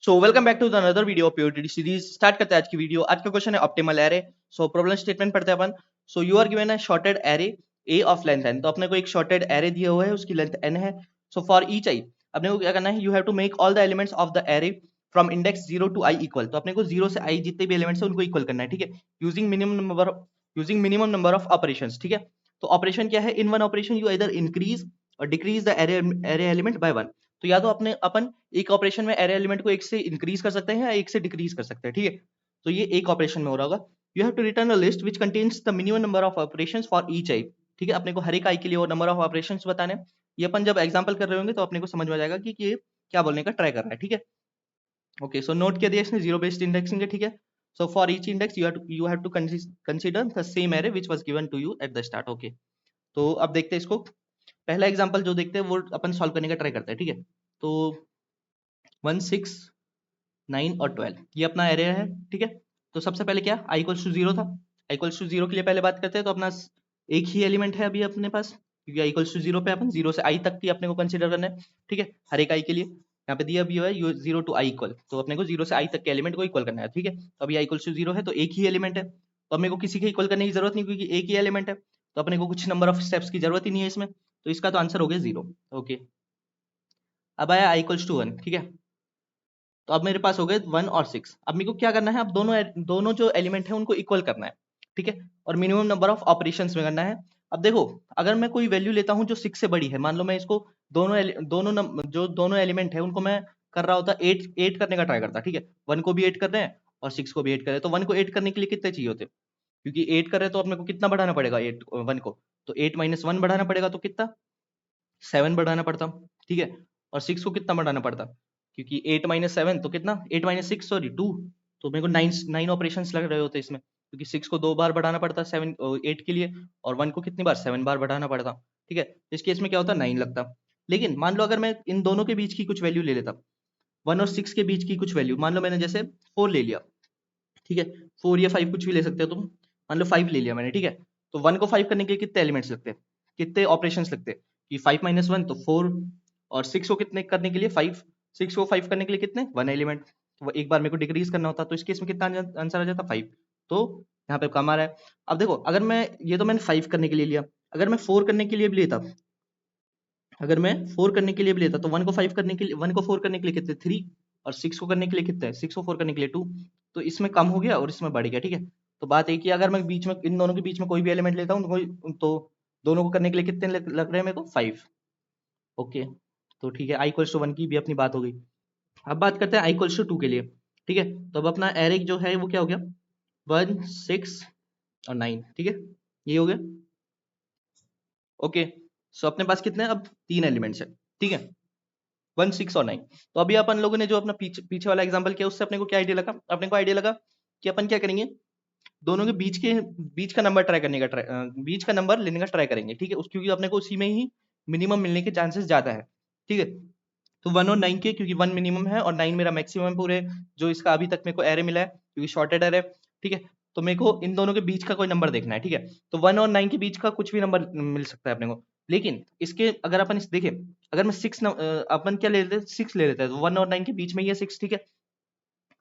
So welcome back to the another video of POTT series. Start करते हैं आज की वीडियो। आज का क्वेश्चन है optimal array. So problem statement पढ़ते हैं अपन। So you are given a sorted array A of length n। तो अपने को एक शॉर्टेड एरे दिया हुआ है, उसकी लेंथ n है। सो फॉर ईच आई अपने को क्या करना है, you have to make all the elements of the array from index 0 to i इक्वल। तो अपने को 0 से i जितने भी एलिमेंट्स है उनको इक्वल करना है, ठीक है, using minimum number of operations, ठीक है। तो ऑपरेशन क्या है, इन वन ऑपरेशन यू इधर इंक्रीज और decrease the array element by 1। तो या तो अपने अपन एक ऑपरेशन में एरे एलिमेंट को एक से इंक्रीज कर सकते हैं या एक से डिक्रीज कर सकते हैं, ठीक है। तो ये एक ऑपरेशन में हो रहा होगा। You have to return a list which contains the minimum number of operations for each i, ठीक है। अपने को हर एक आई के लिए वो नंबर ऑफ ऑपरेशंस बताने हैं। ये अपन जब एग्जांपल कर रहे होंगे तो अपने को समझ में आ जाएगा कि ये क्या बोलने का ट्राई कर रहा है, ठीक है। ओके, सो नोट किया दिया इसने जीरो बेस्ड इंडेक्सिंग है, ठीक है। So for each index you have to consider the same array which was given to you at the start. Okay, तो अब देखते हैं इसको। पहला एग्जांपल जो देखते हैं वो अपन सॉल्व करने का ट्राई करते हैं, ठीक है। तो 1 6 9 और 12 ये अपना एरे है, ठीक है। तो सबसे पहले क्या i इक्वल्स टू 0 था। i इक्वल्स टू 0 के लिए पहले बात करते हैं। तो अपना एक ही एलिमेंट है अभी अपने पास, क्योंकि i इक्वल्स टू 0 पे अपन 0 से i तक की अपने को कंसीडर करना है, ठीक है, हर एक i के लिए। यहाँ पे दिया भी हुआ है 0 टू i इक्वल, तो अपने को 0 से i तक के एलिमेंट को इक्वल करना है, ठीक है। तो अभी i इक्वल्स टू 0 है तो एक ही एलिमेंट है, तो अपने को किसी के इक्वल करने की जरूरत नहीं, क्योंकि एक ही एलिमेंट है। तो अपने को कुछ नंबर ऑफ स्टेप्स की जरूरत ही नहीं है इसमें, तो इसका तो आंसर हो गया 0। ओके, अब आया i इक्वल्स टू 1, ठीक है। तो अब मेरे पास हो गए 1 और 6। अब मेरे को क्या करना है, अब दोनों जो एलिमेंट है उनको इक्वल करना है, ठीक है, और मिनिमम नंबर ऑफ ऑपरेशंस में करना है। अब देखो, अगर मैं कोई वैल्यू लेता हूं जो 6 से बड़ी है, मान लो मैं इसको जो दोनों एलिमेंट है उनको मैं कर रहा होता 8 करने का ट्राई करता, ठीक है। 1 को भी 8 कर रहे हैं और 6 को भी 8 कर रहे हैं, तो 1 को 8 करने के लिए कितने चाहिए होते, क्योंकि 8 कर रहे हैं तो अपने को कितना बढ़ाना पड़ेगा 1 को, तो 8 माइनस 1 बढ़ाना पड़ेगा, तो कितना 7 बढ़ाना पड़ता, ठीक है। और 6 को कितना बढ़ाना पड़ता, क्योंकि 8 माइनस 7 तो कितना, 8 माइनस 6 सॉरी 2, तो मेरे को 9 ऑपरेशंस लग रहे होते इसमें, क्योंकि 6 को 2 बार बढ़ाना पड़ता 8 के लिए, और 1 को कितनी बार 7 बार बढ़ाना पड़ता, ठीक है। इस केस में क्या होता 9 लगता। लेकिन मान लो अगर मैं इन दोनों के बीच की कुछ वैल्यू ले लेता, 1 और 6 के बीच की कुछ वैल्यू, मान लो मैंने जैसे 4 ले लिया, ठीक है, 4 या 5 कुछ भी ले सकते हो तुम। मान लो 5 ले लिया मैंने, ठीक है। तो 1 को 5 करने के लिए कितने एलिमेंट्स लगते हैं, कितने ऑपरेशंस लगते हैं, कि 5 माइनस 1 तो 4, और 6 को कितने करने के लिए 5, 6 को 5 करने के लिए कितने 1 एलिमेंट, तो वो एक बार मेरे को डिक्रीज करना होता, तो इस केस में कितना आंसर आ जाता 5। तो यहाँ पे कम आ रहा है। अब देखो, अगर मैं ये तो मैंने 5 करने के लिए लिया, अगर मैं 4 करने के लिए भी लेता, अगर मैं 4 करने के लिए भी लेता, तो 1 को 5 करने के लिए, 1 को 4 करने के लिए कितने 3, और 6 को करने के लिए कितने 6 को 4 करने के लिए 2, तो इसमें कम हो गया और इसमें बढ़ गया, ठीक है। तो बात एक ही, अगर मैं बीच में इन दोनों के बीच में कोई भी एलिमेंट लेता हूँ तो दोनों को करने के लिए कितने लग रहे हैं मेरे को 5। ओके, तो ठीक है, i इक्वल्स टू 1 की भी अपनी बात हो गई। अब बात करते हैं i इक्वल्स टू 2 के लिए, ठीक है। तो अब अपना एरे जो है वो क्या हो गया, 1 6 और 9, ठीक है, ये हो गया। ओके, सो अपने पास कितने अब 3 एलिमेंट्स है, ठीक है, 1 6 और 9। तो अभी अपन लोगों ने जो अपना पीछे वाला एग्जांपल किया उससे अपने को क्या आइडिया लगा, अपने को आइडिया लगा कि अपन क्या करेंगे, दोनों के बीच का नंबर ट्राई करने का बीच का नंबर लेने का ट्राई करेंगे, ठीक है, क्योंकि अपने को उसी में ही मिनिमम मिलने के चांसेस ज्यादा है, ठीक है। तो 1 और 9 के, क्योंकि 1 मिनिमम है और 9 मेरा मैक्सिमम है पूरे जो इसका अभी तक मेरे को एरे मिला है, क्योंकि शॉर्टेड एरे, ठीक है। तो मेरे को इन दोनों के बीच का कोई नंबर देखना है, ठीक है। तो 1 और 9 के बीच का कुछ भी नंबर मिल सकता है अपने को, लेकिन इसके अगर अपन इस देखें, अगर मैं 6 अपन क्या ले लेते हैं 6 ले लेते हैं, तो 1 और 9 के बीच में ये 6, ठीक है,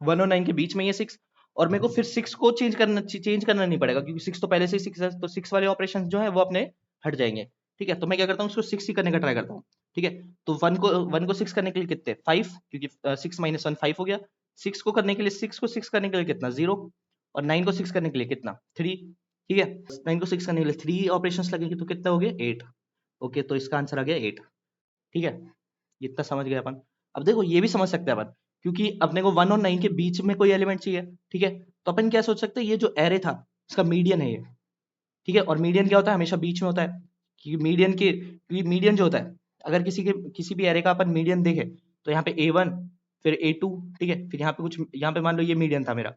1 और 9 के बीच में ये 6, और मेरे को फिर 6 को चेंज करना नहीं पड़ेगा, क्योंकि 6 तो पहले से ही 6 है, तो 6 वाले ऑपरेशन जो है वो अपने हट जाएंगे, ठीक है। तो मैं क्या करता हूँ, उसको 6 ही करने का ट्राई करता हूँ, ठीक है। तो 1 को 6 करने के लिए कितने 5, क्योंकि 6 माइनस 1 5 हो गया। 6 को करने के लिए 6 को 6 करने के लिए कितना 0, और 9 को 6 करने के लिए कितना 3, ठीक है। 9 को 6 करने के लिए 3 ऑपरेशंस लगेंगे, तो कितना हो गया 8। ओके, तो इसका आंसर आ गया 8, ठीक है। इतना समझ गए अपन। अब देखो, ये भी समझ सकते हैं अपन, क्योंकि अपने को 1 और 9 के बीच में कोई एलिमेंट चाहिए, ठीक है। तो अपन क्या सोच सकते हैं, ये जो एरे था इसका मीडियन है ये, ठीक है। और मीडियन क्या होता है, हमेशा बीच में होता है, क्योंकि मीडियन जो होता है, अगर किसी भी एरे का अपन मीडियन देखे, तो यहाँ पे A1 फिर A2, ठीक है, फिर यहाँ पे मान लो ये मीडियन था मेरा,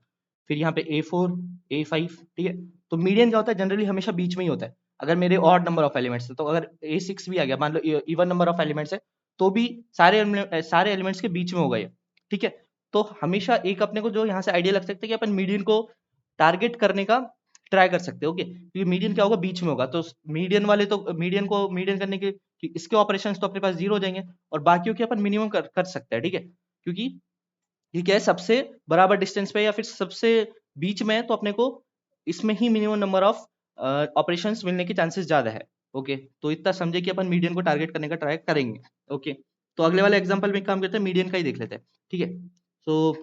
फिर यहाँ पे A4 A5, ठीक है। तो मीडियन क्या होता है, जनरली हमेशा बीच में ही होता है। अगर मेरे ऑड नंबर ऑफ एलिमेंट्स है, तो अगर A6 भी आ गया, मान लो इवन नंबर ऑफ एलिमेंट्स है, तो भी सारे एलिमेंट्स के बीच में होगा ये, ठीक है। तो हमेशा एक अपने को जो यहाँ से आइडिया लग सकता है कि अपन मीडियन को टारगेट करने का ट्राई कर सकते हो, ओके, क्योंकि मीडियन क्या होगा बीच में होगा, तो मीडियन करने के कि इसके ऑपरेशंस तो अपने पास 0 हो जाएंगे, और बाकियों के अपन मिनिमम कर सकते हैं, ठीक है, क्योंकि ये क्या है, सबसे बराबर डिस्टेंस पे या फिर सबसे बीच में है, तो अपने को इसमें ही मिनिमम नंबर ऑफ ऑपरेशंस मिलने के चांसेस ज्यादा है। ओके, तो इतना समझे कि अपन मीडियन को टारगेट करने का ट्राई करेंगे। ओके, तो अगले वाले एग्जांपल में काम करते हैं, मीडियन का ही देख लेते हैं। ठीक है, तो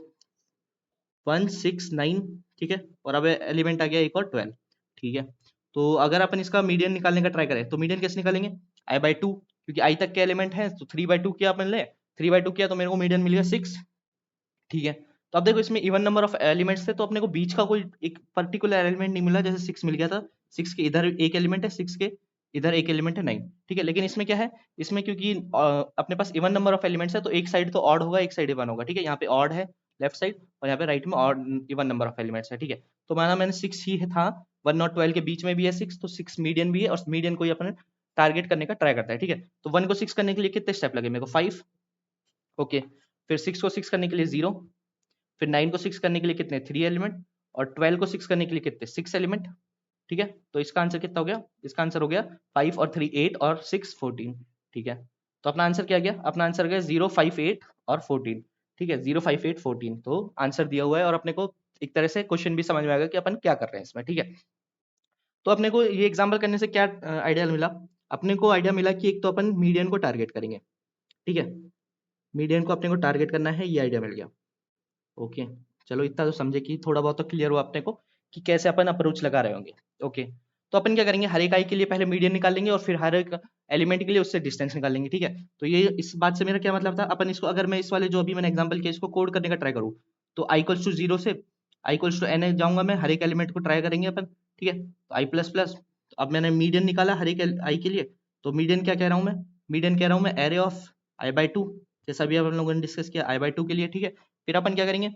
169, ठीक है, और अब एलिमेंट आ गया एक और 12। ठीक है, तो अगर अपन इसका मीडियन निकालने का ट्राई करें तो मीडियन कैसे निकालेंगे, i/2, क्योंकि i तक के एलिमेंट है, तो 3/2 किया अपन ले, 3/2 किया तो मेरे को मीडियन मिल गया 6। ठीक है, तो अब देखो इसमें इवन नंबर ऑफ एलिमेंट्स थे, तो अपने को बीच का कोई एक पर्टिकुलर एलिमेंट नहीं मिला, जैसे 6 मिल गया था, 6 के इधर एक एलिमेंट है, 6 के इधर एक एलिमेंट है 9। ठीक है, लेकिन इसमें क्या है, इसमें क्योंकि अपने पास इवन नंबर ऑफ एलिमेंट्स है, तो एक साइड तो ऑड होगा, एक साइड इवन होगा। ठीक है, यहाँ पे ऑड है लेफ्ट साइड, और यहाँ पे राइट में odd even number of elements है। ठीक है, तो माना मैंने 6 ही था, 1 और 12 के बीच में भी है 6, तो 6 मीडियन भी है, और मीडियन को ही अपन टारगेट करने का ट्राई करता है। ठीक है, तो 1 को 6 करने के लिए कितने स्टेप लगे मेरे को, 5। ओके, फिर 6 को 6 करने के लिए 0, फिर 9 को 6 करने के लिए कितने, 3 एलिमेंट, और 12 को 6 करने के लिए कितने, 6 एलिमेंट। ठीक है, तो इसका आंसर कितना हो गया, इसका आंसर हो गया 5 और 3 8 और 6 14। ठीक है, तो अपना आंसर क्या गया, अपना आंसर गया 0 5 8 और 14। ठीक है, 0 5 8 14, तो आंसर दिया हुआ है, और अपने को एक तरह से क्वेश्चन भी समझ में आएगा कि अपन क्या कर रहे हैं इसमें। ठीक है, तो अपने को ये एग्जाम्पल करने से क्या आइडिया मिला, अपने को आइडिया मिला कि एक तो अपन मीडियन को टारगेट करेंगे। ठीक है, मीडियन को अपने को टारगेट करना है, ये आइडिया मिल गया। ओके, चलो इतना तो समझे कि थोड़ा बहुत तो क्लियर हुआ अपने को कि कैसे अपन अप्रोच लगा रहे होंगे। ओके, तो अपन क्या करेंगे, हर एक आई के लिए पहले मीडियन निकाल लेंगे, और फिर हर एक एलिमेंट के लिए उससे डिस्टेंस निकाल लेंगे। ठीक है, तो ये इस बात से मेरा क्या मतलब था, अपन इसको अगर मैं इस वाले जो अभी मैंने एग्जांपल किया इसको कोड करने का ट्राई करूँ, तो i इक्वल्स टू 0 से i इक्वल्स टू n जाऊंगा मैं, हर एक एलिमेंट को ट्राई करेंगे अपन। ठीक है, तो i प्लस प्लस, अब मैंने मीडियन निकाला हर एक आई के लिए, तो मीडियन क्या कह रहा हूँ मैं, मीडियन कह रहा हूँ मैं एरे ऑफ i/2, जैसा भी अपन लोगों ने डिस्कस किया i/2 के लिए। ठीक है, फिर अपन क्या करेंगे,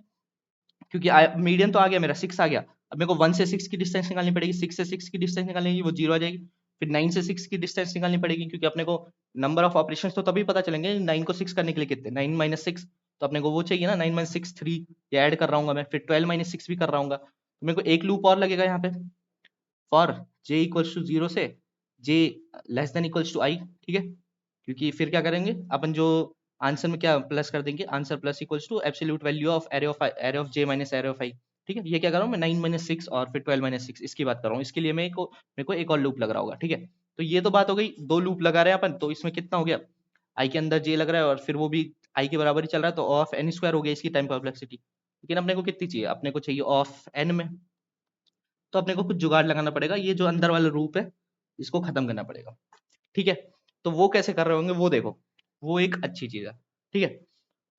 क्योंकि मीडियन तो आ गया मेरा, 6 आ गया, अब मेरे को 1 से 6 की डिस्टेंस निकालनी पड़ेगी, 6 से 6 की डिस्टेंस निकालनी, वो 0 आ जाएगी। फिर 9 से 6 की डिस्टेंस निकालनी पड़ेगी, क्योंकि अपने को नंबर ऑफ ऑपरेशंस तो तभी पता चलेंगे 9 को 6 करने के लिए कितने, 9 माइनस 6, तो अपने को वो चाहिए ना, 9 माइनस 6 3, ये ऐड कर रहा हूँ मैं, फिर 12 माइनस 6 भी कर रहा हूँ, तो मेरे को एक लूप और लगेगा यहाँ पे, फॉर j इक्वल्स टू 0 से j less than equals to i। ठीक है, क्योंकि फिर क्या करेंगे अपन, जो आंसर में क्या प्लस कर देंगे, answer plus equals to absolute value of array of j minus array of i। ठीक है, ये क्या कर रहा हूँ मैं, 9 माइनस 6 और फिर 12 माइनस 6, इसकी बात कर रहा हूँ, इसके लिए मेरे को एक और लूप लग रहा होगा। ठीक है, तो ये तो बात हो गई, दो लूप लगा रहे हैं अपन, तो इसमें कितना हो गया, i के अंदर j लग रहा है, और फिर वो भी i के बराबर ही चल रहा है, तो ऑफ n स्क्वायर हो गया इसकी टाइम कॉम्प्लेक्सिटी। लेकिन अपने को कितनी चाहिए, अपने को चाहिए ऑफ n में, तो अपने को कुछ जुगाड़ लगाना पड़ेगा, ये जो अंदर वाला रूप है इसको खत्म करना पड़ेगा। ठीक है, तो वो कैसे कर रहे होंगे वो देखो, वो एक अच्छी चीज है। ठीक है,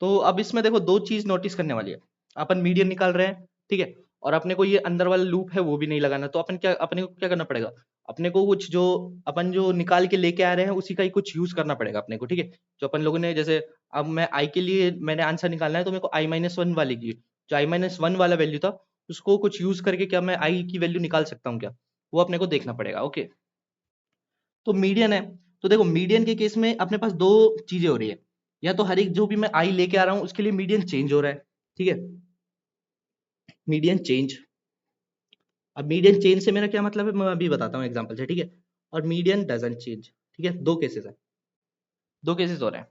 तो अब इसमें देखो दो चीज नोटिस करने वाली है, अपन मीडियन निकाल रहे हैं। ठीक है, और अपने को ये अंदर वाला लूप है वो भी नहीं लगाना, तो अपने को क्या करना पड़ेगा, अपने को कुछ जो अपन जो निकाल के लेके आ रहे हैं उसी का ही कुछ यूज करना पड़ेगा अपने को। ठीक है, जो अपन लोगों ने, जैसे अब मैं आई के लिए मैंने आंसर निकालना है, तो मेरे को i-1 वाले की, जो i-1 वाला वैल्यू था उसको कुछ यूज करके क्या मैं आई की वैल्यू निकाल सकता हूँ क्या, वो अपने को देखना पड़ेगा। ओके, तो मीडियन है, तो देखो मीडियन के केस में अपने पास दो चीजें हो रही है, या तो हर एक जो भी मैं आई लेके आ रहा हूँ उसके लिए मीडियन चेंज हो रहा है। ठीक है, मीडियन चेंज, अब मीडियन चेंज से मेरा क्या मतलब है मैं अभी बताता हूँ एग्जांपल से। ठीक है, और मीडियन डजंट चेंज। ठीक है, दो केसेस है, दो केसेस हो रहे हैं।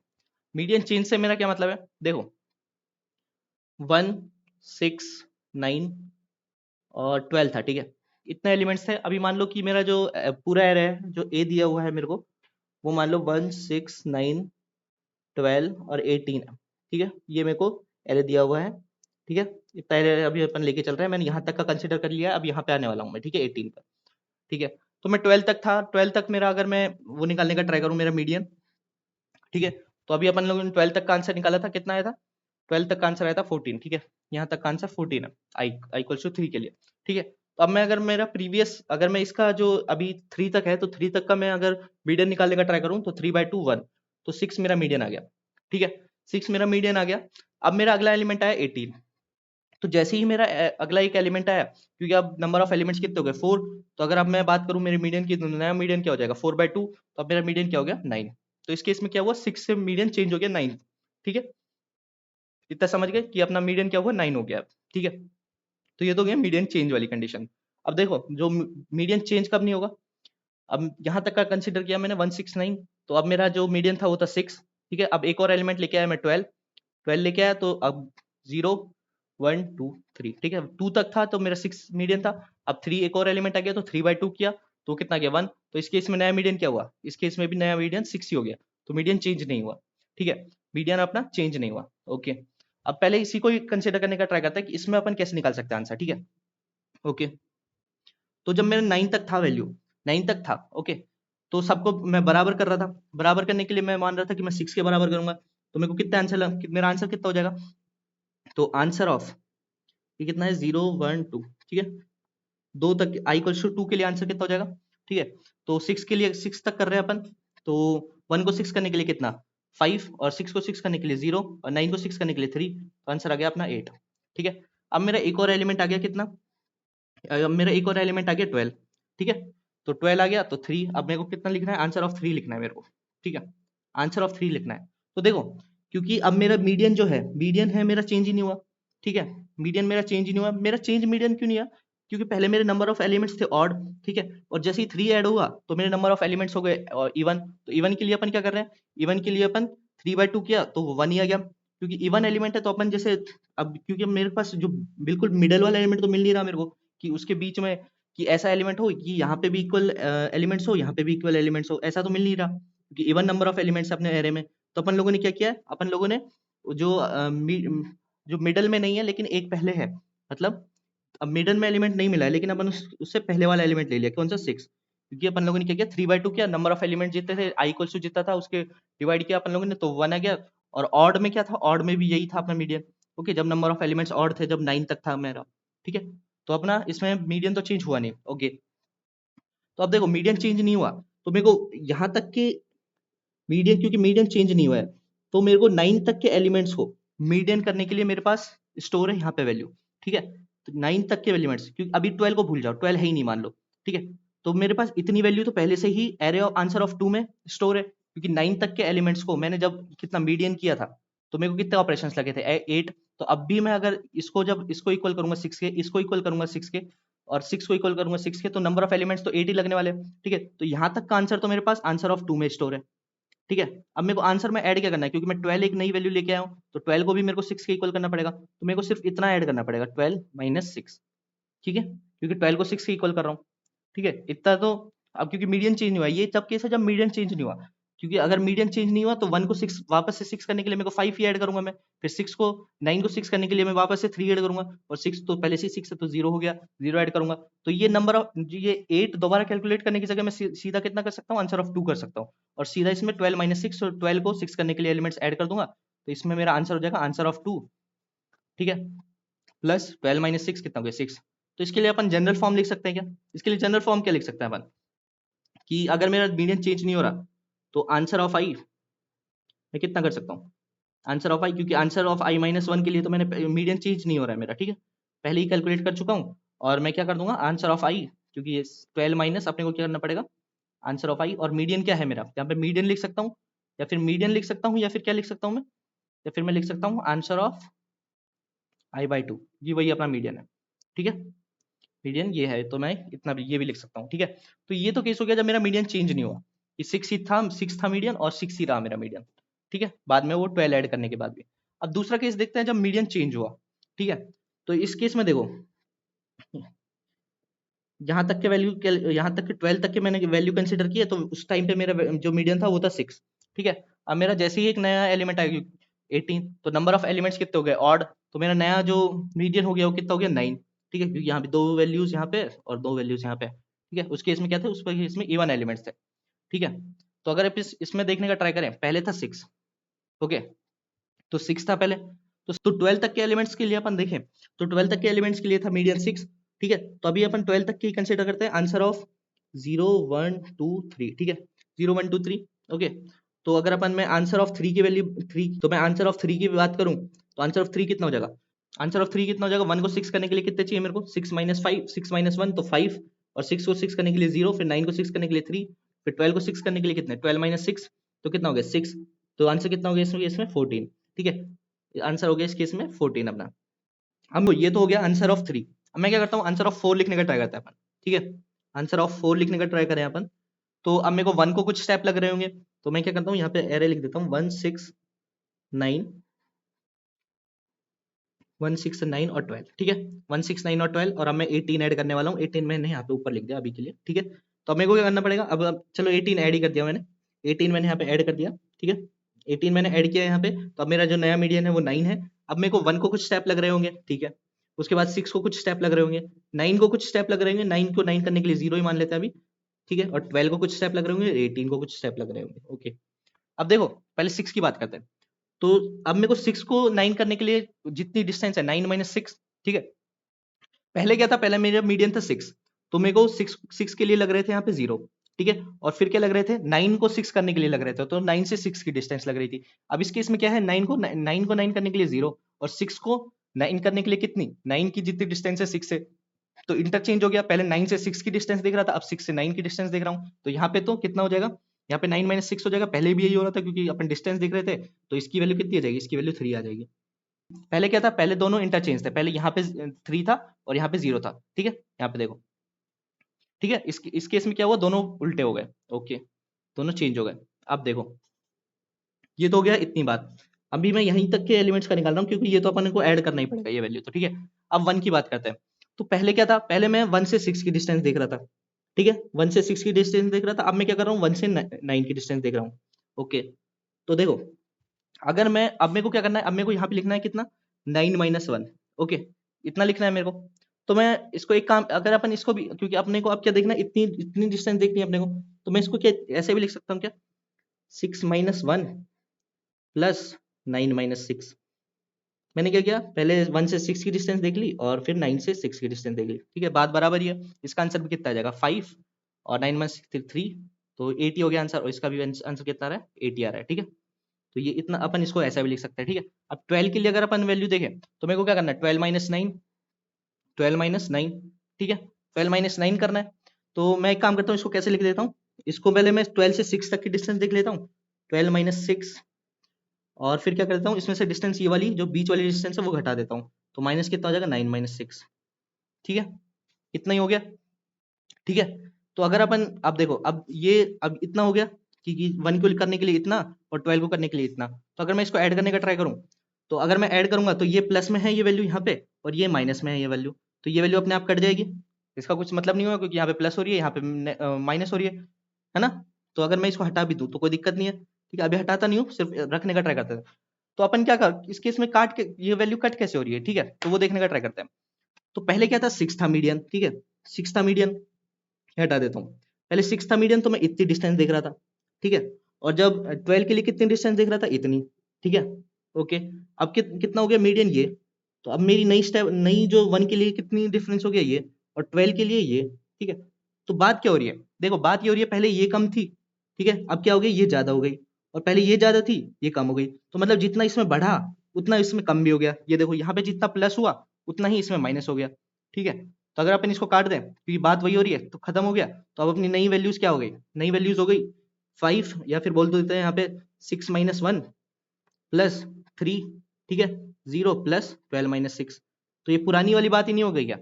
मीडियन चेंज से मेरा क्या मतलब है, देखो 1 6 9 और 12 था। ठीक है, इतने एलिमेंट्स थे, अभी मान लो कि मेरा जो पूरा एरे है जो ए दिया हुआ है मेरे को, वो मान लो 1 6 9 12 और 18 है। ठीक है, ये मेरे को एरे दिया हुआ है। ठीक है, इतना एरे अभी अपन लेके चल रहे हैं, मैंने यहाँ तक का कंसिडर कर लिया, अब यहाँ पे आने वाला हूँ मैं। ठीक है, 18 पर। ठीक है, तो मैं 12 तक था, 12 तक मेरा अगर मैं वो निकालने का ट्राई करूँ मेरा मीडियन। ठीक है, तो अभी अपन लोगों ने 12 तक का आंसर निकाला था, कितना आया था, 12 तक का आंसर आया था 14। ठीक है, यहाँ तक का आंसर 14 है, आई इक्वल्स टू 3 के लिए। ठीक है, तो अब मैं अगर मेरा प्रीवियस अगर मैं इसका जो अभी 3 तक है, तो 3 तक का मैं अगर मीडियन निकालने का ट्राई करूँ, तो 3/2 1, तो 6 मेरा मीडियन आ गया। ठीक है, 6 मेरा मीडियन आ गया। अब मेरा अगला एलिमेंट आया 18, तो जैसे ही मेरा अगला एक एलिमेंट आया, क्योंकि अब नंबर ऑफ एलिमेंट्स कितने हो गए 4, तो अगर अब मैं बात करूं मेरे मीडियन की, तो नया मीडियन क्या हो जाएगा 4/2, तो अब मेरा मीडियन क्या हो गया 9। तो इस केस में क्या हुआ, 6 से मीडियन चेंज हो गया 9। ठीक है, इतना समझ गए कि अपना मीडियन क्या हुआ 9 हो गया। ठीक है, तो ये तो गया मीडियन चेंज वाली कंडीशन। अब देखो जो मीडियन चेंज कब नहीं होगा, अब यहाँ तक का कंसिडर किया मैंने 169, तो अब मेरा जो मीडियन था वो था 6। ठीक है, अब एक और एलिमेंट लेके आया मैं 12, 12 लेके आया, तो अब 0 1 2 3, ठीक है। 2 तक था तो मेरा 6 मीडियन था। अब 3 एक और एलिमेंट आ गया तो 3/2 किया तो कितना गया 1। तो इस केस में नया मीडियन क्या हुआ, इस केस में भी नया मीडियन 6 ही हो गया। तो मीडियन चेंज नहीं हुआ, ठीक है, मीडियन अपना चेंज नहीं हुआ। ओके, अब पहले इसी को कंसिडर करने का ट्राई करते हैं कि इसमें अपन कैसे निकाल सकते हैं आंसर, ठीक है। ओके, तो जब मेरा 9 तक था वैल्यू, 9 तक था, ओके, तो सबको मैं बराबर कर रहा था। बराबर करने के लिए मैं मान रहा था कि मैं 6 के बराबर करूंगा, तो मेरे को कितना आंसर, मेरा आंसर कितना हो जाएगा, तो आंसर ऑफ ये कितना है 0 1 2, ठीक है। 2 तक i इक्वल्स टू 2 के लिए आंसर कितना हो जाएगा, ठीक है। तो 6 के लिए 6 तक कर रहे हैं अपन, तो 1 को 6 करने के लिए कितना 5, और 6 को 6 करने के लिए 0, और 9 को 6 करने के लिए 3, तो आंसर आ गया अपना 8, ठीक है। अब मेरा एक और एलिमेंट आ गया कितना, अब मेरा एक और एलिमेंट आ गया 12, ठीक है। तो 12 आ गया तो 3, अब मेरे को कितना लिखना है, आंसर ऑफ 3 लिखना है मेरे को, ठीक है, आंसर ऑफ 3 लिखना है। तो देखो, क्योंकि अब मेरा मीडियन जो है, मीडियन है मेरा चेंज ही नहीं हुआ, ठीक है, मीडियन मेरा चेंज ही नहीं हुआ। मेरा चेंज मीडियन क्यों नहीं हुआ, क्योंकि पहले मेरे नंबर ऑफ एलिमेंट्स थे ऑड, ठीक है, और जैसे ही 3 ऐड हुआ तो मेरे नंबर ऑफ एलिमेंट्स हो गए इवन। तो इवन के लिए अपन क्या कर रहे हैं, इवन के लिए अपन 3/2 किया तो 1 ही आ गया, क्योंकि इवन एलिमेंट है तो अपन जैसे, अब क्योंकि मेरे पास जो बिल्कुल मिडल वाला एलिमेंट तो मिल नहीं रहा मेरे को, कि उसके बीच में कि ऐसा एलिमेंट हो कि यहाँ पे भी इक्वल एलिमेंट्स हो, यहाँ पे भी इक्वल एलिमेंट्स हो, ऐसा तो मिल नहीं रहा, क्योंकि इवन नंबर ऑफ एलिमेंट्स अपने एरे में। तो अपन लोगों ने क्या किया है, अपन लोगों ने जो जो मिडल में नहीं है लेकिन एक पहले है, मतलब अब मिडल में एलिमेंट नहीं मिला है लेकिन अपन उससे पहले वाला एलिमेंट ले लिया, कौन सा 6, क्योंकि अपन लोगों ने क्या किया 3/2 किया, नंबर ऑफ एलिमेंट जितने थे i इक्वल्स टू जितना था उसके डिवाइड किया अपन लोगों ने, तो 1 आ गया। और ऑड में क्या था, ऑड में भी यही था अपना मीडियन, ओके, जब नंबर ऑफ एलिमेंट्स ऑड थे, जब 9 तक था मेरा, ठीक है। तो अपना इसमें मीडियन तो चेंज हुआ नहीं, ओके। तो अब देखो मीडियन चेंज नहीं हुआ, तो मेरे को यहाँ तक के मीडियन, क्योंकि मीडियन चेंज नहीं हुआ है, तो मेरे को 9 तक के एलिमेंट्स को मीडियन करने के लिए मेरे पास स्टोर है यहाँ पे वैल्यू, ठीक है। तो 9 तक के एलिमेंट्स, क्योंकि अभी 12 को भूल जाओ, 12 है ही नहीं मान लो, ठीक है। तो मेरे पास इतनी वैल्यू तो पहले से ही एरे ऑफ आंसर ऑफ 2 में स्टोर है, क्योंकि 9 तक के एलिमेंट्स को मैंने जब कितना मीडियन किया था, तो मेरे को कितने ऑपरेशंस लगे थे 8। तो अब भी मैं अगर इसको जब इसको इक्वल करूंगा 6 के, इसको इक्वल करूंगा 6 के, और 6 को इक्वल करूंगा 6 के, तो नंबर ऑफ एलिमेंट्स तो 8 ही लगने वाले, ठीक है। तो यहाँ तक का आंसर तो मेरे पास आंसर ऑफ 2 में स्टोर है, ठीक है। अब मेरे को आंसर में ऐड क्या करना है, क्योंकि मैं 12 एक नई वैल्यू लेके आया हूँ, तो 12 को भी मेरे को 6 के इक्वल करना पड़ेगा, तो मेरे को सिर्फ इतना ऐड करना पड़ेगा 12 माइनस 6, ठीक है, क्योंकि 12 को 6 के इक्वल कर रहा हूँ, ठीक है, इतना तो। अब क्योंकि मीडियन चेंज नहीं हुआ, ये तब केस है जब मीडियन चेंज नहीं हुआ, क्योंकि अगर मीडियन चेंज नहीं हुआ तो 1 को 6 वापस से 6 करने के लिए मेरे को 5 ही ऐड करूंगा मैं, फिर 6 को 9 को 6 करने के लिए मैं वापस से 3 ऐड करूंगा, और 6 तो पहले से 6 है तो 0 हो गया, 0 ऐड करूंगा। तो ये नंबर ऑफ ये 8 दोबारा कैलकुलेट करने की जगह मैं सीधा कितना कर सकता हूँ, आंसर ऑफ 2 कर सकता हूँ, और सीधा इसमें 12 माइनस 6 और 12 को 6 करने के लिए एलिमेंट्स ऐड कर दूंगा, तो इसमें मेरा आंसर हो जाएगा आंसर ऑफ 2, ठीक है, प्लस 12 माइनस 6 कितना हो गया 6। तो इसके लिए अपन जनरल फॉर्म लिख सकते हैं क्या, इसके लिए जनरल फॉर्म क्या लिख सकते हैं अपन, कि अगर मेरा मीडियन चेंज नहीं हो रहा तो आंसर ऑफ आई मैं कितना कर सकता हूँ, आंसर ऑफ आई, क्योंकि आंसर ऑफ i माइनस 1 के लिए तो मैंने मीडियन चेंज नहीं हो रहा है मेरा, ठीक है, पहले ही कैलकुलेट कर चुका हूँ, और मैं क्या कर दूंगा आंसर ऑफ आई, क्योंकि ये 12 माइनस अपने को क्या करना पड़ेगा आंसर ऑफ आई, और मीडियन क्या है मेरा, यहाँ पे मीडियन लिख सकता हूँ, या फिर मीडियन लिख सकता हूँ, या फिर क्या लिख सकता हूँ मैं, या फिर मैं लिख सकता हूँ आंसर ऑफ i/2, ये वही अपना मीडियन है, ठीक है, मीडियन ये है, तो मैं इतना भी ये भी लिख सकता हूँ, ठीक है। तो ये तो केस हो गया जब मेरा मीडियन चेंज नहीं हुआ, कि 6 था मीडियन, और 6 ही रहा मेरा मीडियन, ठीक है, बाद में वो 12 ऐड करने के बाद भी। अब दूसरा केस देखते हैं जब मीडियन चेंज हुआ, ठीक है। तो इस केस में देखो, यहाँ तक के वैल्यू, यहाँ तक के 12 तक के मैंने वैल्यू कंसिडर की है, तो उस टाइम पे मेरा जो मीडियन था वो था 6, ठीक है। अब मेरा जैसे ही एक नया एलिमेंट आएगा 18, तो नंबर ऑफ एलिमेंट्स कितने हो गए ऑड, तो मेरा नया जो मीडियन हो गया वो कितना हो गया 9, ठीक है, क्योंकि यहाँ पे 2 वैल्यूज यहाँ पे और 2 वैल्यूज यहाँ पे, ठीक है। उस केस में क्या थे, उस केस में इवन एलिमेंट्स थे, ठीक है। तो अगर आप इसमें देखने का ट्राई करें, पहले था 6, ओके, तो 6 था पहले, तो 12 तक के एलिमेंट्स के लिए अपन देखें, तो 12 तक के एलिमेंट्स के लिए था मीडियन 6, ठीक है। तो अभी अपन 12 तक की कंसीडर करते हैं, आंसर ऑफ 0 1 2 3, ठीक है, 0 1 2 3, ओके। तो अगर अपन में आंसर ऑफ 3 की वैल्यू 3, तो मैं आंसर ऑफ 3 की बात करूं, तो आंसर ऑफ 3 कितना हो जाएगा, आंसर ऑफ 3 कितना हो जाएगा, 1 को 6 करने के लिए कितने चाहिए मेरे को, 6 माइनस 5, 6 माइनस 1 तो 5, और 6 को 6 करने के लिए 0, फिर 9 को 6 करने के लिए 3, फिर 12 को 6 करने के लिए कितने 12 माइनस 6, तो कितना हो गया 6, तो आंसर कितना हो गया इसमें 14, ठीक है, आंसर हो गया इस केस में 14 अपना। अब ये तो हो गया आंसर ऑफ 3, अब मैं क्या करता हूँ आंसर ऑफ 4 लिखने का ट्राई करते हैं अपन, ठीक है, आंसर ऑफ 4 लिखने का ट्राई करें अपन। तो अब मेरे को 1 को कुछ स्टेप लग रहे होंगे, तो मैं क्या करता हूँ यहाँ पे एरे लिख देता हूँ 1 6 9 1 6 9 और 12, ठीक है। 1 6 9 और 12, और अब मैं 18 ऐड करने वाला हूँ। 18 मैंने यहाँ पे ऊपर लिख दिया अभी के लिए, ठीक है। तो अब मेरे को क्या करना पड़ेगा, अब चलो 18 ऐड ही कर दिया मैंने, 18 मैंने यहाँ पे ऐड कर दिया, ठीक है। 18 मैंने ऐड किया यहाँ पे, तो अब मेरा जो नया मीडियन है वो 9 है। अब मेरे को 1 को कुछ स्टेप लग रहे होंगे, ठीक है। उसके बाद 6 को कुछ स्टेप लग रहे होंगे, 9 को कुछ स्टेप लग रहे होंगे, 9 को 9 करने के लिए 0 ही मान लेते हैं अभी, ठीक है। और 12 को कुछ स्टेप लग रहे होंगे, 18 को कुछ स्टेप लग रहे होंगे, ओके। अब देखो पहले 6 की बात करते हैं। तो अब मेरे को 6 को 9 करने के लिए जितनी डिस्टेंस है 9 माइनस 6, ठीक है। पहले क्या था, पहले मेरा मीडियन था 6, तो मेरे को 6 के लिए लग रहे थे यहाँ पे 0, ठीक है। और फिर क्या लग रहे थे, 9 को 6 करने के लिए लग रहे थे, तो 9 से 6 की डिस्टेंस लग रही थी। अब इस केस में क्या है, 9 को 9 करने के लिए 0, और 6 को 9 करने के लिए कितनी, 9 की जितनी डिस्टेंस है 6 से, तो इंटरचेंज हो गया। पहले 9 से 6 की डिस्टेंस देख रहा था, अब 6 से 9 की डिस्टेंस देख रहा हूँ। तो यहाँ पे तो कितना हो जाएगा, यहाँ पे 9 माइनस 6 हो जाएगा। पहले भी यही हो रहा था क्योंकि अपन डिस्टेंस देख रहे थे, तो इसकी वैल्यू कितनी आ जाएगी, इसकी वैल्यू 3 आ जाएगी। पहले क्या था, पहले दोनों इंटरचेंज थे, पहले यहाँ पे 3 था और यहाँ पे 0 था, ठीक है। यहाँ पे देखो, ठीक है। इस केस में क्या हुआ, दोनों उल्टे हो गए, ओके, दोनों चेंज हो गए। अब देखो, ये तो हो गया इतनी बात। अभी मैं यहीं तक के एलिमेंट्स का निकाल रहा हूँ क्योंकि ये तो अपन को ऐड करना ही पड़ेगा ये वैल्यू, तो ठीक है। अब 1 की बात करते हैं। तो पहले क्या था, पहले मैं 1 से 6 की डिस्टेंस देख रहा था, ठीक है। 1 से 6 की डिस्टेंस देख रहा था। अब मैं क्या कर रहा हूँ, 1 से 9 की डिस्टेंस देख रहा हूँ, ओके। तो देखो, अगर मैं, अब मेरे को क्या करना है, अब मेरे को यहाँ पे लिखना है कितना, 9 माइनस 1, ओके, इतना लिखना है मेरे को। तो मैं इसको एक काम, अगर अपन इसको भी, क्योंकि अपने को अब क्या देखना है, इतनी इतनी डिस्टेंस देखनी है अपने को, तो मैं इसको क्या ऐसे भी लिख सकता हूँ क्या, 6 माइनस 1 प्लस 9 माइनस 6। मैंने क्या किया, पहले 1 से 6 की डिस्टेंस देख ली और फिर 9 से 6 की डिस्टेंस देख ली, ठीक है। बात बराबर ही है। इसका आंसर भी कितना आ जाएगा, 5, और 9 माइनस 6 3, तो 80 हो गया आंसर। और इसका भी आंसर कितना आ रहा है, 80 आ रहा है, ठीक है। तो ये इतना अपन इसको ऐसा भी लिख सकते हैं, ठीक है। अब 12 के लिए अगर अपन वैल्यू देखें, तो मेरे को क्या करना है, 12 माइनस 9, 12 माइनस 9, ठीक है। 12 माइनस 9 करना है। तो मैं एक काम करता हूँ, इसको कैसे लिख देता हूँ, इसको पहले मैं 12 से 6 तक की डिस्टेंस देख लेता हूँ, 12 माइनस 6, और फिर क्या करता हूँ, इसमें से डिस्टेंस ये वाली जो बीच वाली डिस्टेंस है वो घटा देता हूँ। तो माइनस कितना हो जाएगा, 9 माइनस 6, ठीक है। इतना ही हो गया, ठीक है। तो अगर अपन, अब देखो, अब ये अब इतना हो गया कि 1 को करने के लिए इतना और 12 को करने के लिए इतना। तो अगर मैं इसको ऐड करने का ट्राई करूं, तो अगर मैं ऐड करूंगा तो ये प्लस में है ये वैल्यू यहाँ पे, और ये माइनस में है ये वैल्यू, तो ये वैल्यू अपने आप कट जाएगी। इसका कुछ मतलब नहीं होगा क्योंकि यहाँ पे प्लस हो रही है, यहाँ पे माइनस हो रही है ना। तो अगर मैं इसको हटा भी दूं तो कोई दिक्कत नहीं है, ठीक है। अभी हटाता नहीं हूँ, सिर्फ रखने का ट्राई करते हैं। तो अपन क्या कर, इस केस में काट के ये वैल्यू कट कैसे हो रही है, ठीक है, तो वो देखने का ट्राई करते हैं। तो पहले क्या था, 6 था मीडियन, ठीक है, 6 था मीडियन, हटा देता हूँ। पहले 6 था मीडियन, तो मैं इतनी डिस्टेंस देख रहा था, ठीक है। और जब 12 के लिए कितनी डिस्टेंस देख रहा था, इतनी, ठीक है, ओके। अब कितना हो गया मीडियन ये, तो अब मेरी नई स्टेप, नई जो 1 के लिए कितनी डिफरेंस हो गया ये, और 12 के लिए ये, ठीक है। तो बात क्या हो रही है, देखो बात ये हो रही है, पहले ये कम थी, ठीक है, अब क्या हो गई, ये ज्यादा हो गई, और पहले ये ज्यादा थी, ये कम हो गई। तो मतलब जितना इसमें बढ़ा उतना इसमें कम भी हो गया। ये देखो यहाँ पे जितना प्लस हुआ उतना ही इसमें माइनस हो गया, ठीक है। तो अगर अपन इसको काट दें, क्योंकि बात वही हो रही है, तो खत्म हो गया। तो अब अपनी नई वैल्यूज क्या हो गई, नई वैल्यूज हो गई 5, या फिर बोल देते हैं यहाँ पे 6 माइनस 1 प्लस 3, ठीक है, 0 प्लस 12 माइनस 6। तो ये पुरानी वाली बात ही नहीं हो गई क्या,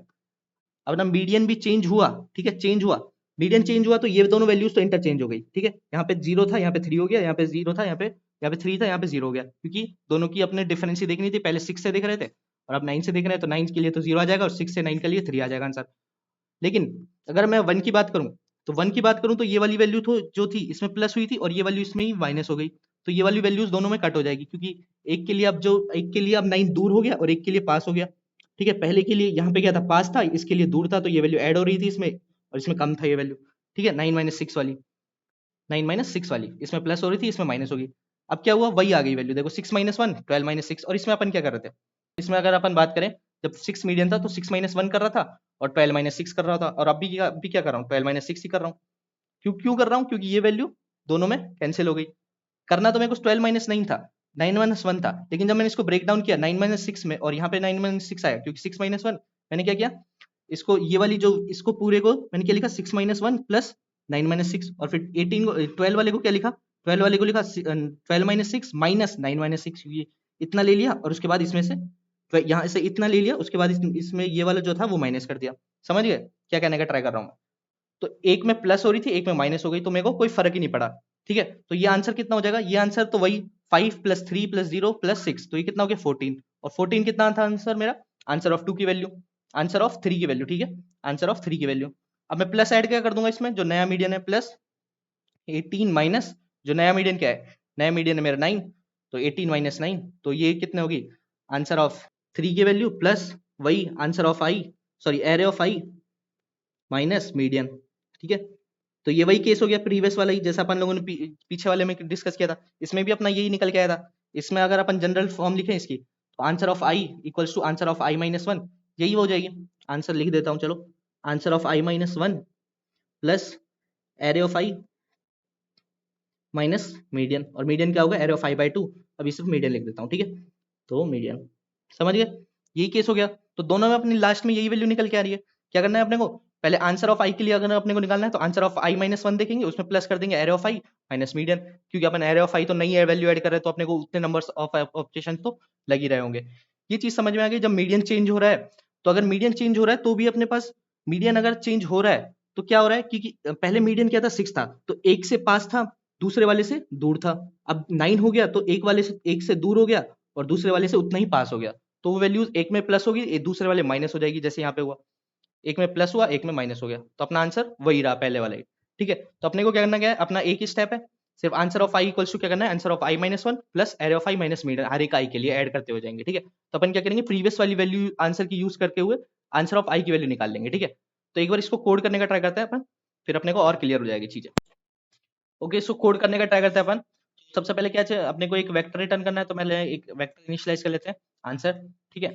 अब ना मीडियन भी चेंज हुआ, ठीक है, चेंज हुआ, मीडियन चेंज हुआ, तो ये दोनों वैल्यूज तो इंटरचेंज हो गई, ठीक है। यहाँ पे 0 था, यहाँ पे 3 हो गया, यहाँ पे 0 था, यहाँ पे 3 था, यहाँ पे 0 हो गया, क्योंकि दोनों की अपने डिफरेंस ही देखनी थी। पहले 6 से देख रहे थे और अब 9 से देख रहे हैं, तो 9 के लिए तो 0 आ जाएगा और 6 से 9 के लिए 3 आ जाएगा आंसर। लेकिन अगर मैं 1 की बात करूं, तो 1 की बात करूं तो ये वाली वैल्यू तो जो थी इसमें प्लस हुई थी, और ये वैल्यू इसमें ही माइनस हो गई। तो ये वाली वैल्यूज दोनों में कट हो जाएगी, क्योंकि एक के लिए अब 9 दूर हो गया और एक के लिए पास हो गया, ठीक है। पहले के लिए यहाँ पे क्या था, पास था, इसके लिए दूर था, तो ये वैल्यू ऐड हो रही थी इसमें, और इसमें कम था ये वैल्यू, ठीक है। 9 माइनस 6 वाली, 9 माइनस 6 वाली इसमें प्लस हो रही थी, इसमें माइनस होगी। अब क्या हुआ, वही आ गई वैल्यू, देखो 6 माइनस 1 12 माइनस 6। और इसमें अपन क्या कर रहे थे, इसमें अगर अपन बात करें, जब 6 मीडियन था तो 6 माइनस 1 कर रहा था और 12 माइनस 6 कर रहा था, और अभी क्या कर रहा हूँ, 12 माइनस 6 ही कर रहा हूँ। क्यों क्यों कर रहा हूँ, क्योंकि ये वैल्यू दोनों में कैंसिल हो गई। करना तो मेरे को 12 माइनस 9 था, 9 माइनस 1 था, लेकिन जब मैंने इसको ब्रेक डाउन किया 9 माइनस 6 में, और यहाँ पे 9 माइनस 6 आया, क्योंकि 6 माइनस 1, मैंने क्या किया, इसको ये वाली जो इसको पूरे को मैंने क्या लिखा, 6 माइनस 1 प्लस 9 माइनस 6, और फिर 18 को 12 वाले को क्या लिखा, 12 वाले को लिखा 12 माइनस 6 माइनस 9 माइनस 6, ये इतना ले लिया, और उसके बाद इसमें से यहाँ से इतना ले लिया, उसके बाद इसमें ये वाला जो था वो माइनस कर दिया। समझ गए क्या कहने का ट्राई कर रहा हूँ मैं। तो एक में प्लस हो रही थी, एक में माइनस हो गई, तो मेरे को कोई फर्क ही नहीं पड़ा, ठीक है। तो ये आंसर कितना हो जाएगा, ये आंसर तो वही 5 प्लस 3 प्लस 0 प्लस 6, तो ये कितना हो गया 14। और 14 कितना था आंसर मेरा, आंसर ऑफ 2 की वैल्यू, आंसर ऑफ 3 की वैल्यू, ठीक है, आंसर ऑफ 3 की वैल्यू। अब मैं प्लस ऐड क्या कर दूंगा इसमें, जो नया मीडियन है प्लस 18 माइनस जो नया मीडियन क्या है, नया मीडियन है मेरा 9, तो 18 माइनस 9, तो ये कितने होगी, आंसर ऑफ 3 की वैल्यू प्लस वही answer of I, sorry array of I minus median, ठीक है। तो ये वही केस हो गया प्रीवियस वाला ही, जैसा अपन लोगों ने पीछे वाले में डिस्कस किया था, इसमें भी अपना यही निकल के आया था। इसमें अगर अपन जनरल फॉर्म लिखें इसकी, तो answer of I equals to answer of I minus 1, यही हो जाएगी। आंसर लिख देता हूं, चलो, answer of I minus 1 plus array of I minus median, और मीडियन क्या होगा, एरे ऑफ आई बाई 2, अभी सिर्फ मीडियन लिख देता हूँ, ठीक है। तो मीडियन, समझ गए, यही केस हो गया। तो दोनों में अपनी लास्ट में यही वैल्यू निकल के आ रही है। क्या करना है अपने को, पहले आंसर ऑफ आई के लिए अगर अपने को निकालना है तो आंसर ऑफ आई माइनस 1 देखेंगे, उसमें प्लस कर देंगे array of I minus median, क्योंकि अपन एरे ऑफ आई तो नई वैल्यू ऐड कर रहे हैं, तो अपने को उतने नंबर्स ऑफ ऑप्शन तो लग ही रहे होंगे। ये चीज समझ में आ गई। जब मीडियन चेंज हो रहा है, तो अगर मीडियन चेंज हो रहा है तो भी अपने पास मीडियन अगर चेंज हो रहा है तो क्या हो रहा है, क्योंकि पहले मीडियन क्या था 6 था, तो एक से पास था, दूसरे वाले से दूर था। अब 9 हो गया तो एक वाले से एक से दूर हो गया और दूसरे वाले से उतना ही पास हो गया, तो वो वैल्यूज एक में प्लस होगी, एक दूसरे वाले माइनस हो जाएगी, जैसे यहाँ पे हुआ, एक में प्लस हुआ एक में माइनस हो गया, तो अपना आंसर वही रहा पहले वाला ही, ठीक है। तो अपने को क्या करना, क्या है अपना एक ही स्टेप है, सिर्फ answer of I equals to क्या करना है, answer of I minus 1 plus array of I minus median, हर एक आई के लिए ऐड करते हो जाएंगे, ठीक है। तो अपन क्या करेंगे, प्रीवियस वाली वैल्यू आंसर की यूज करके हुए आंसर ऑफ आई की वैल्यू निकाल लेंगे, ठीक है। तो एक बार इसको कोड करने का ट्राई करते हैं अपन, फिर अपने को और क्लियर हो जाएगी चीजें। ओके, सो कोड करने का ट्राई करते हैं अपन। सबसे पहले क्या चाहिए अपने को, एक वेक्टर रिटर्न करना है, तो पहले एक वेक्टर इनिशियलाइज कर लेते हैं आंसर, ठीक है।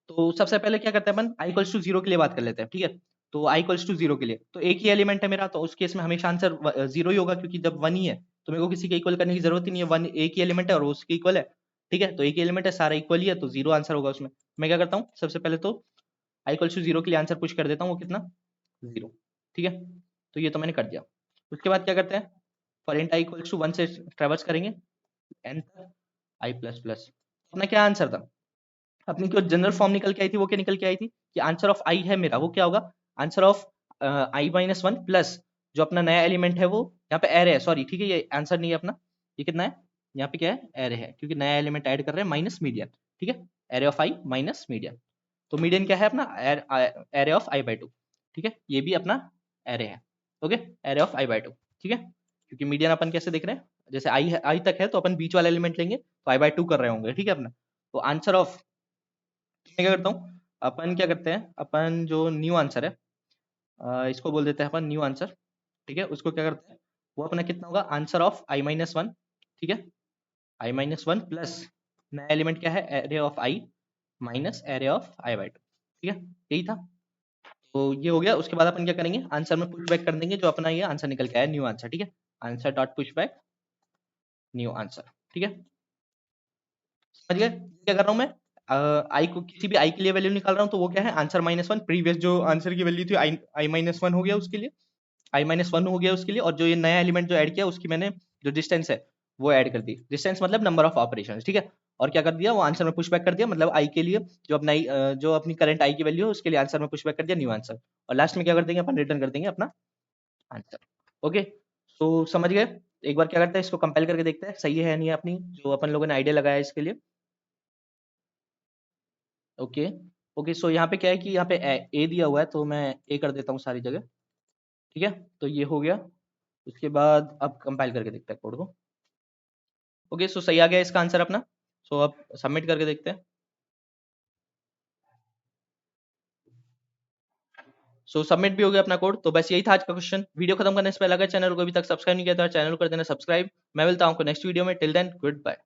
तो सबसे पहले क्या करते हैं अपन, आई इक्वल्स टू 0 के लिए बात कर लेते हैं, ठीक है। तो आई इक्वल्स टू 0 के लिए तो एक ही एलिमेंट है मेरा, तो उस केस में हमेशा आंसर 0 ही होगा, क्योंकि जब 1 ही है तो मेरे को किसी के इक्वल करने की जरूरत ही नहीं है, 1 एक ही एलिमेंट है और उसके इक्वल है, ठीक है। तो एक ही एलिमेंट है, सारा इक्वल ही है, तो 0 आंसर होगा उसमें। मैं क्या करता हूँ, सबसे पहले तो आई इक्वल्स टू 0 के लिए आंसर पुश कर देता हूँ, वो कितना, 0, ठीक है। तो ये तो मैंने कर दिया। उसके बाद क्या करते हैं, for int I equals to 1 से ट्रेवर्स करेंगे एन तक आई प्लस प्लस। अपना क्या आंसर था, अपनी जो जनरल फॉर्म निकल के आई थी वो क्या निकल के आई थी, कि आंसर ऑफ आई है मेरा, वो क्या होगा, answer of I minus 1 plus जो अपना नया एलिमेंट है वो यहाँ पे एरे है, सॉरी ठीक है, ये आंसर नहीं है अपना, ये कितना है, यहाँ पे क्या है, एरे है, क्योंकि नया एलिमेंट ऐड कर रहे हैं माइनस मीडियन, ठीक है, array of I minus median. तो मीडियन क्या है अपना, एरे ऑफ आई बाई 2, ठीक है, ये भी अपना एरे है, okay, array of I by 2, ठीक है। क्योंकि मीडियन अपन कैसे देख रहे हैं, जैसे आई तक है तो अपन बीच वाला एलिमेंट लेंगे तो आई बाई 2 कर रहे होंगे, ठीक है अपना। तो आंसर ऑफ, मैं क्या करता हूँ, अपन क्या करते हैं, अपन जो न्यू आंसर है, इसको बोल देते हैं अपन न्यू आंसर, ठीक है। उसको क्या करते हैं, वो अपना कितना होगा, आंसर ऑफ आई माइनस 1, ठीक है, आई माइनस 1 प्लस नया एलिमेंट क्या है, array of I minus array of I by 2, ठीक है, यही था। तो ये हो गया। उसके बाद अपन क्या करेंगे, आंसर में पुश बैक कर देंगे जो अपना ये आंसर निकल के आया न्यू आंसर, ठीक है, answer dot push back new answer, ठीक है। समझ गए क्या कर रहा हूँ मैं, आई को किसी भी आई के लिए वैल्यू निकाल रहा हूँ, तो वो क्या है, आंसर माइनस 1, प्रीवियस जो आंसर की वैल्यू थी आई माइनस 1 हो गया उसके लिए, आई माइनस 1 हो गया उसके लिए, और जो ये नया एलिमेंट जो ऐड किया उसकी मैंने जो डिस्टेंस है वो ऐड कर दी, डिस्टेंस मतलब नंबर ऑफ ऑपरेशन, ठीक है। और क्या कर दिया, वो आंसर में पुश बैक कर दिया, मतलब आई के लिए जो अपना जो अपनी करंट आई की वैल्यू है उसके लिए आंसर में पुश बैक कर दिया न्यू आंसर, और लास्ट में क्या कर देंगे अपन, रिटर्न कर देंगे अपना आंसर, ओके। सो समझ गए। एक बार क्या करते हैं, इसको कंपाइल करके देखते हैं सही है नहीं है अपनी जो अपन लोगों ने आइडिया लगाया है इसके लिए, ओके। ओके, सो यहाँ पे क्या है कि यहाँ पे ए दिया हुआ है, तो मैं ए कर देता हूँ सारी जगह, ठीक है। तो ये हो गया। उसके बाद अब कंपाइल करके देखते हैं कोड को, ओके। सो सही आ गया इसका आंसर अपना। सो अब सबमिट करके देखते हैं। सो सबमिट भी हो गया अपना कोड। तो बस यही था आज का क्वेश्चन। वीडियो खत्म करने से पहले अगर चैनल को अभी तक सब्सक्राइब नहीं किया तो चैनल को कर देना सब्सक्राइब। मैं मिलता हूँ आपको नेक्स्ट वीडियो में। Till then good bye.